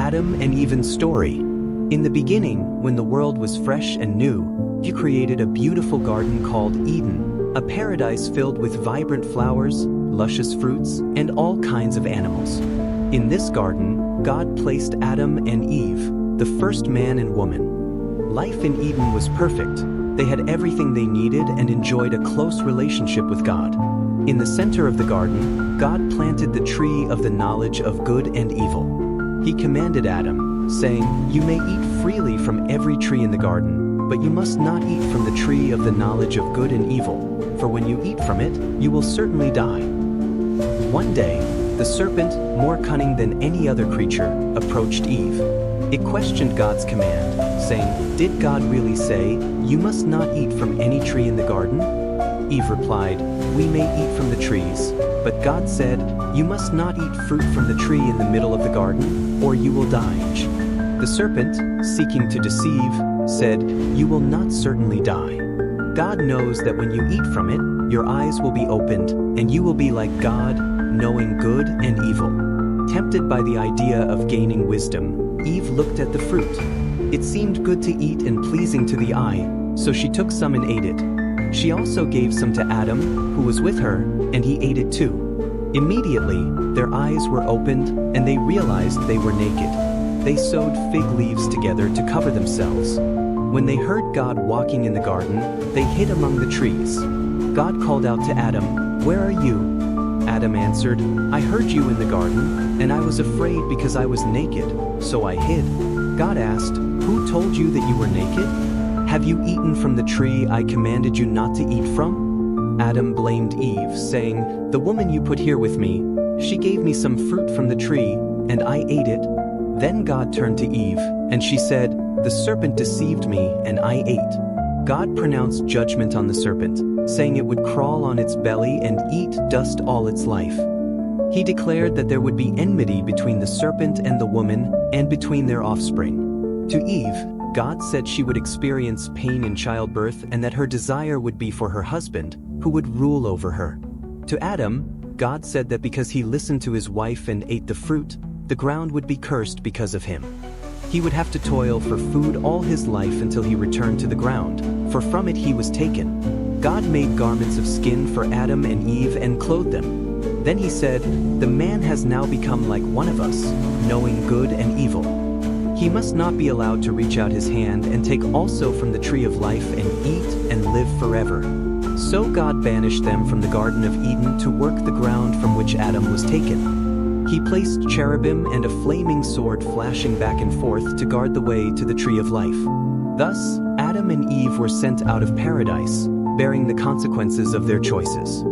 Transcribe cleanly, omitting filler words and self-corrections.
Adam and Eve's story. In the beginning, when the world was fresh and new, you created a beautiful garden called Eden, a paradise filled with vibrant flowers, luscious fruits, and all kinds of animals. In this garden, God placed Adam and Eve, the first man and woman. Life in Eden was perfect. They had everything they needed and enjoyed a close relationship with God. In the center of the garden, God planted the tree of the knowledge of good and evil. He commanded Adam, saying, "You may eat freely from every tree in the garden, but you must not eat from the tree of the knowledge of good and evil, for when you eat from it, you will certainly die." One day, the serpent, more cunning than any other creature, approached Eve. It questioned God's command, saying, "Did God really say, 'You must not eat from any tree in the garden'?" Eve replied, "We may eat from the trees, but God said, 'You must not eat fruit from the tree in the middle of the garden, or you will die.'" The serpent, seeking to deceive, said, "You will not certainly die. God knows that when you eat from it, your eyes will be opened, and you will be like God, knowing good and evil." Tempted by the idea of gaining wisdom, Eve looked at the fruit. It seemed good to eat and pleasing to the eye, so she took some and ate it. She also gave some to Adam, who was with her, and he ate it too. Immediately, their eyes were opened, and they realized they were naked. They sewed fig leaves together to cover themselves. When they heard God walking in the garden, they hid among the trees. God called out to Adam, "Where are you?" Adam answered, "I heard you in the garden, and I was afraid because I was naked, so I hid." God asked, "Who told you that you were naked? Have you eaten from the tree I commanded you not to eat from?" Adam blamed Eve, saying, "The woman you put here with me, she gave me some fruit from the tree, and I ate it." Then God turned to Eve, and she said, "The serpent deceived me, and I ate." God pronounced judgment on the serpent, saying it would crawl on its belly and eat dust all its life. He declared that there would be enmity between the serpent and the woman, and between their offspring. To Eve, God said she would experience pain in childbirth and that her desire would be for her husband, who would rule over her. To Adam, God said that because he listened to his wife and ate the fruit, the ground would be cursed because of him. He would have to toil for food all his life until he returned to the ground, for from it he was taken. God made garments of skin for Adam and Eve and clothed them. Then he said, "The man has now become like one of us, knowing good and evil. He must not be allowed to reach out his hand and take also from the tree of life and eat and live forever." So God banished them from the Garden of Eden to work the ground from which Adam was taken. He placed cherubim and a flaming sword flashing back and forth to guard the way to the tree of life. Thus, Adam and Eve were sent out of paradise, bearing the consequences of their choices.